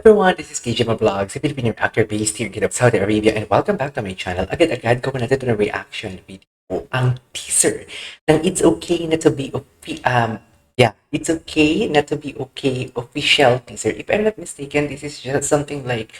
everyone, this is KJM Vlogs, a Filipino actor based here in Saudi Arabia, and welcome back to my channel. Agad-agad gawin natin ito na reaction video, ang teaser ng It's Okay Not to Be It's Okay Not to Be Okay official teaser. If I'm not mistaken, this is just something like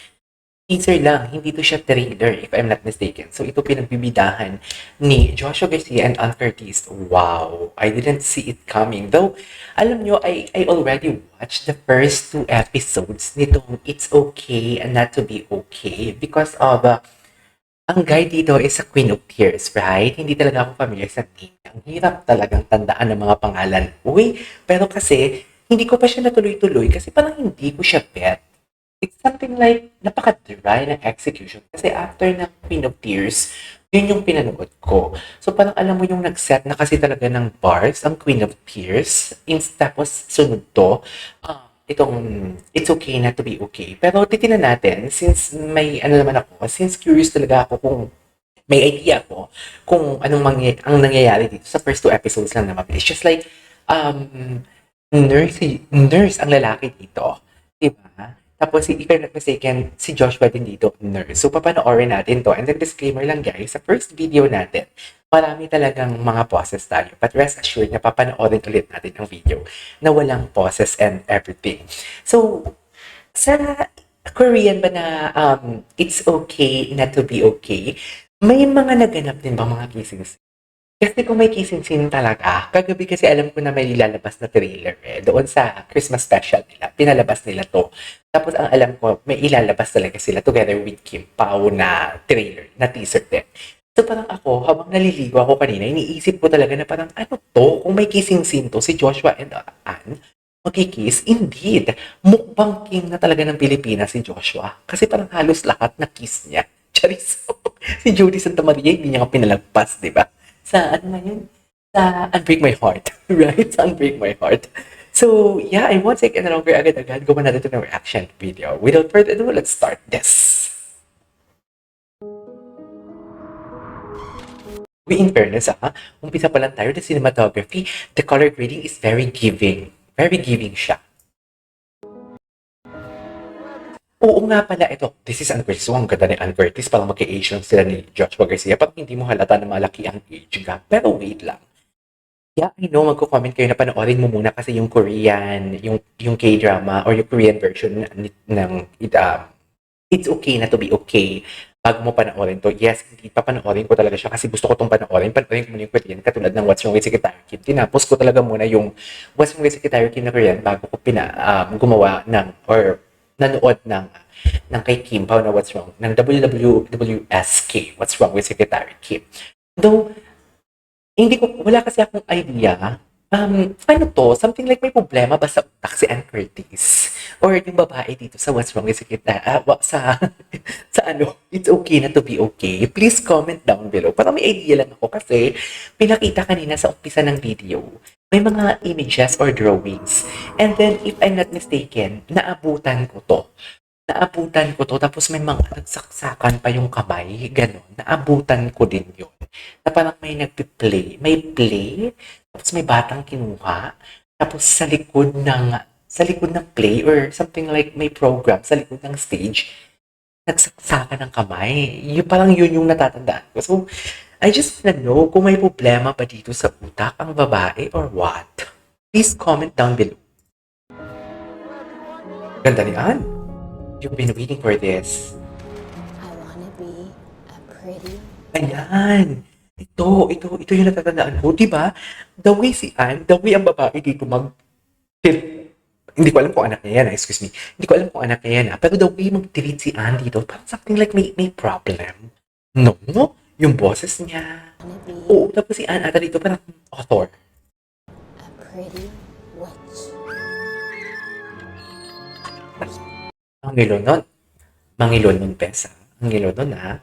teaser lang, hindi to siya trailer if I'm not mistaken. So ito pinagbibidahan ni Joshua Garcia and Ann Curtis. Wow, I didn't see it coming. Though, alam nyo, I already watched the first 2 episodes nitong It's Okay and Not to Be Okay because of ang guy dito is a Queen of Tears, right? Hindi talaga ako familiar sa name. Ang hirap talagang tandaan ng mga pangalan. Uy, pero kasi hindi ko pa siya natuloy-tuloy kasi parang hindi ko siya bet. It's something like napaka-dry ng execution. Kasi after ng Queen of Tears, yun yung pinanood ko. So parang alam mo yung nag-set na kasi talaga ng bars, ang Queen of Tears. Tapos sunod to, itong It's Okay Not to Be Okay. Pero titignan natin, since may ano naman ako, since curious talaga ako kung may idea ako kung ang nangyayari dito sa first 2 episodes lang naman. It's just like, nurse ang lalaki dito. Diba? Tapos, if I'm not mistaken, si Joshua din dito, nurse. So, papanoorin natin to. And then, disclaimer lang guys, sa first video natin, marami talagang mga pauses tayo. But rest assured na papanoorin ulit natin ang video na walang pauses and everything. So, sa Korean ba na It's Okay Not to Be Okay, may mga naganap din ba mga kissing scene? Kasi kung may kissing scene talaga, kagabi kasi alam ko na may ilalabas na trailer doon sa Christmas special nila, pinalabas nila to. Tapos ang alam ko, may ilalabas talaga sila together with Kim Pao na trailer, na teaser din. So parang ako, habang naliligo ako kanina, iniisip ko talaga na parang ano to, kung may kissing scene to, si Joshua and Ann, magkikiss, indeed, mukbang king na talaga ng Pilipinas si Joshua. Kasi parang halos lahat na kiss niya. Charis. Si Jody Santa Maria, hindi niya nga pinalagpas, di ba? Sa ano na yun? Sa Unbreak My Heart. Right? Sa Unbreak My Heart. So, yeah, I won't take any longer agad-agad. Gawa natin ito ng reaction video. Without further ado, let's start this. In fairness, umpisa pa lang tayo, the cinematography, the color grading is very giving. Very giving siya. Oo nga pala, ito. This is Ann Curtis. So, ang ganda ni Ann Curtis. Parang magka-age lang sila ni Joshua Garcia. Parang hindi mo halata na malaki ang age gap. Pero wait lang. Yeah, I know, magko-comment kayo na panoorin mo muna kasi yung Korean, yung K-drama or yung Korean version ng It's Okay Not to Be Okay. Bago mo panoorin to, yes, hindi pa panoorin ko talaga siya kasi gusto ko itong panoorin. Panoorin ko muna yung Korean katulad ng What's Wrong with Secretary Kim. Tinapos ko talaga muna yung What's Wrong with Secretary Kim na Korean bago ko gumawa or nanood ng kay Kim Pao na What's Wrong, ng WWWSK, What's Wrong with Secretary Kim. Though, wala kasi akong idea, ano to, something like may problema ba sa utak si Ann Curtis? Or yung babae dito sa What's Wrong with Secretary, sa It's Okay Not to Be Okay? Please comment down below. Parang may idea lang ako kasi pinakita kanina sa umpisa ng video, may mga images or drawings. And then, if I'm not mistaken, naabutan ko to. Tapos may mga nagsaksakan pa yung kamay, gano'n. Naabutan ko din yun. Na parang may may play, tapos may batang kinuha, tapos sa likod ng play or something like may program sa likod ng stage, nagsaksakan ng kamay. Parang yun yung natatandaan ko. So, I just wanna know kung may problema ba dito sa utak ang babae or what. Please comment down below. Ganda ni Ann. You've been waiting for this. I wanna be a pretty. Ayan. Ito yung natatandaan ko. Diba? The way si Ann, the way ang babae dito hindi ko alam kung anak niya yan, excuse me. Hindi ko alam kung anak niya yan, pero the way mag-treat si Ann dito, parang something like may problem. No? Yung boses niya. Wanna be Oo, tapos si Ann ata dito parang author. a pretty witch. Mangilon nun, Pesa. Mangilon nun, ha?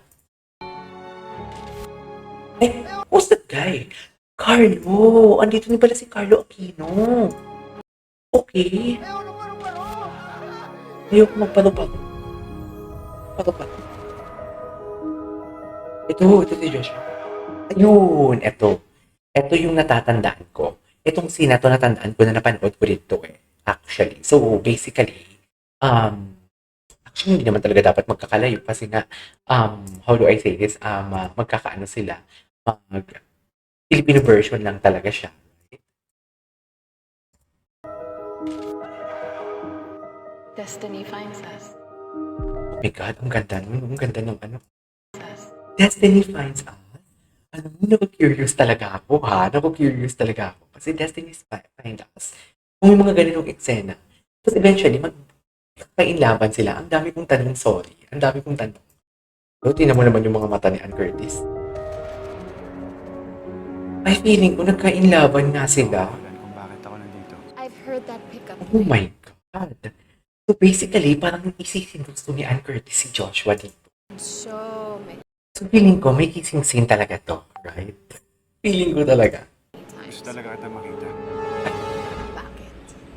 Ay, who's that guy? Carlo! Andito din pala si Carlo Aquino. Okay. Ayoko magpalupat. Palupat. Ito si Joshua. Ayun, ito. Ito yung natatandaan ko. Itong scene na to natandaan ko na napanood ko dito Actually. So, basically, Actually, hindi naman talaga dapat magkakalayo kasi nga, how do I say this? Magkakaano sila. Mag, Filipino version lang talaga siya. Destiny finds us. Oh my God, ang ganda nun. Ang ganda ng ano. Us. Destiny finds us. Alam mo, naku-curious talaga ako, ha? Naku-curious talaga ako. Kasi Destiny find us. Kung may mga ganitong eksena. Tapos eventually, magkakainlaban sila. Ang dami kong tanong, sorry. Ang dami kong tanong. So, tingnan mo naman yung mga mata ni Ann Curtis. Ay, feeling ko nagkainlaban nga sila. Kung bakit ako nandito. I've heard that pickup Oh my God. So basically, parang isisinusto ni Ann Curtis si Joshua dito. so many So feeling ko, may kissing scene talaga to, right? Feeling ko talaga. times. Gusto talaga kita makita. Bakit?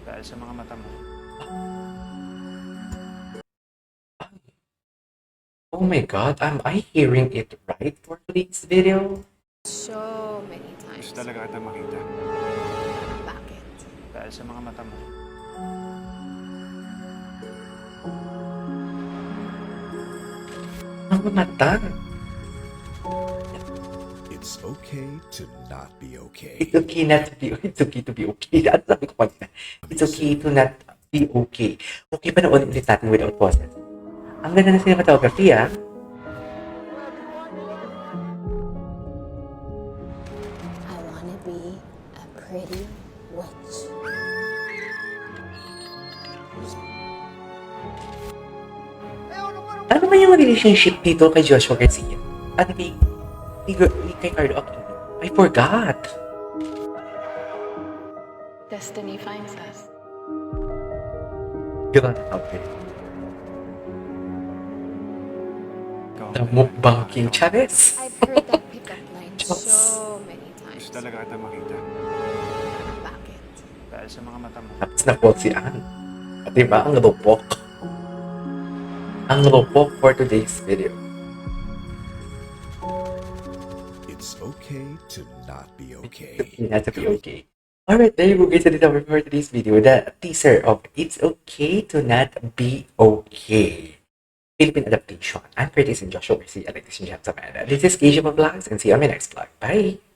Dahil sa mga mata mo. Oh my God, am I hearing it right for today's video? So many times. Gusto talaga kita makita. Bakit? Dahil sa mga mata mo. Ang mata. It's okay to not be okay. It's okay not to be, it's okay to be okay. At sabi ko kanina, it's okay to not be okay. Okay, panoorin ulit natin without pauses. Ang ganda ng cinematography, ah. I wanna be a pretty witch. Ano ba yung relationship dito kay Joshua Garcia? At kay Carlo Aquino? I forgot. Destiny finds us. Grabe. Ikaw. The mukbang King Chares. I've heard that pickup line Diyos. so many times. Gusto talaga kita makita. Bakit? Dahil sa mga mata mo. Tapos na po si Ann. At diba, ang rupok. Ang rupok for today's video. It's okay to not be okay. It has to be okay. Alright, there you go guys. That is our for today's video. The teaser of It's Okay to Not Be Okay. Philippine adaptation. I'm Curtis and Joshua Garcia. Ladies and gentlemen. This is Keisha Vlogs and see you on my next vlog. Bye!